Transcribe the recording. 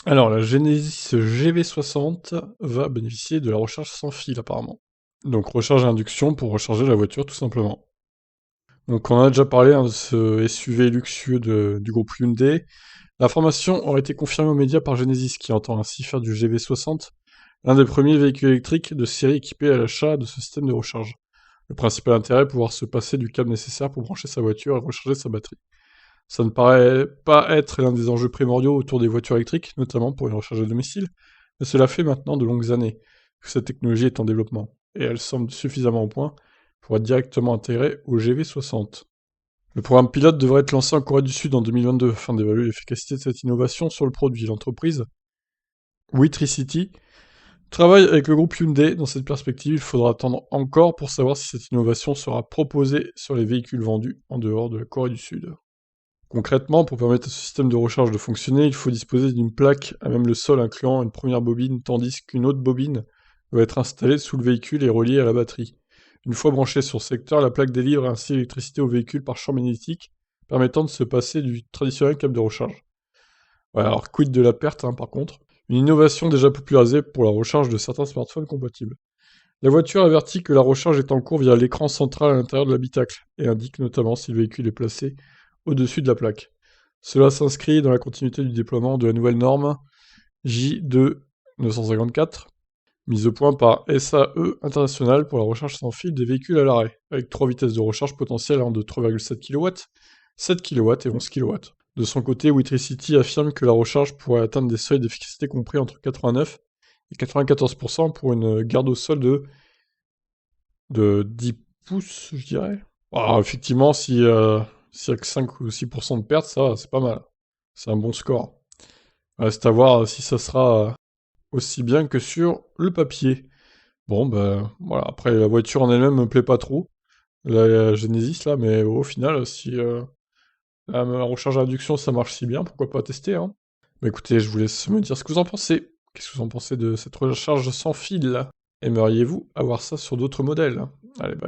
Alors, la Genesis GV60 va bénéficier de la recharge sans fil, apparemment. Donc, recharge à induction pour recharger la voiture, tout simplement. Donc, on en a déjà parlé hein, de ce SUV luxueux du groupe Hyundai. L'information aurait été confirmée aux médias par Genesis, qui entend ainsi faire du GV60 l'un des premiers véhicules électriques de série équipés à l'achat de ce système de recharge. Le principal intérêt est pouvoir se passer du câble nécessaire pour brancher sa voiture et recharger sa batterie. Ça ne paraît pas être l'un des enjeux primordiaux autour des voitures électriques, notamment pour une recharge à domicile, mais cela fait maintenant de longues années que cette technologie est en développement, et elle semble suffisamment au point pour être directement intégrée au GV60. Le programme pilote devrait être lancé en Corée du Sud en 2022 afin d'évaluer l'efficacité de cette innovation sur le produit. L'entreprise Witricity travaille avec le groupe Hyundai. Dans cette perspective, il faudra attendre encore pour savoir si cette innovation sera proposée sur les véhicules vendus en dehors de la Corée du Sud. Concrètement, pour permettre à ce système de recharge de fonctionner, il faut disposer d'une plaque à même le sol incluant une première bobine, tandis qu'une autre bobine doit être installée sous le véhicule et reliée à la batterie. Une fois branchée sur ce secteur, la plaque délivre ainsi l'électricité au véhicule par champ magnétique, permettant de se passer du traditionnel câble de recharge. Ouais, alors quid de la perte, hein, par contre. Une innovation déjà popularisée pour la recharge de certains smartphones compatibles. La voiture avertit que la recharge est en cours via l'écran central à l'intérieur de l'habitacle, et indique notamment si le véhicule est placé au-dessus de la plaque. Cela s'inscrit dans la continuité du déploiement de la nouvelle norme J2-954, mise au point par SAE International pour la recharge sans fil des véhicules à l'arrêt, avec 3 vitesses de recharge potentielles allant de 3,7 kW, 7 kW et 11 kW. De son côté, Witricity affirme que la recharge pourrait atteindre des seuils d'efficacité compris entre 89 et 94% pour une garde au sol de 10 pouces, je dirais. Alors, effectivement, s'il y a que 5 ou 6% de perte, ça va, c'est pas mal. C'est un bon score. Reste à voir si ça sera aussi bien que sur le papier. Bon, ben voilà, après la voiture en elle-même me plaît pas trop, la Genesis là, mais au final, si la recharge à induction ça marche si bien, pourquoi pas tester, hein. Bah écoutez, je vous laisse me dire ce que vous en pensez. Qu'est-ce que vous en pensez de cette recharge sans fil là? Aimeriez-vous avoir ça sur d'autres modèles? Allez, bye.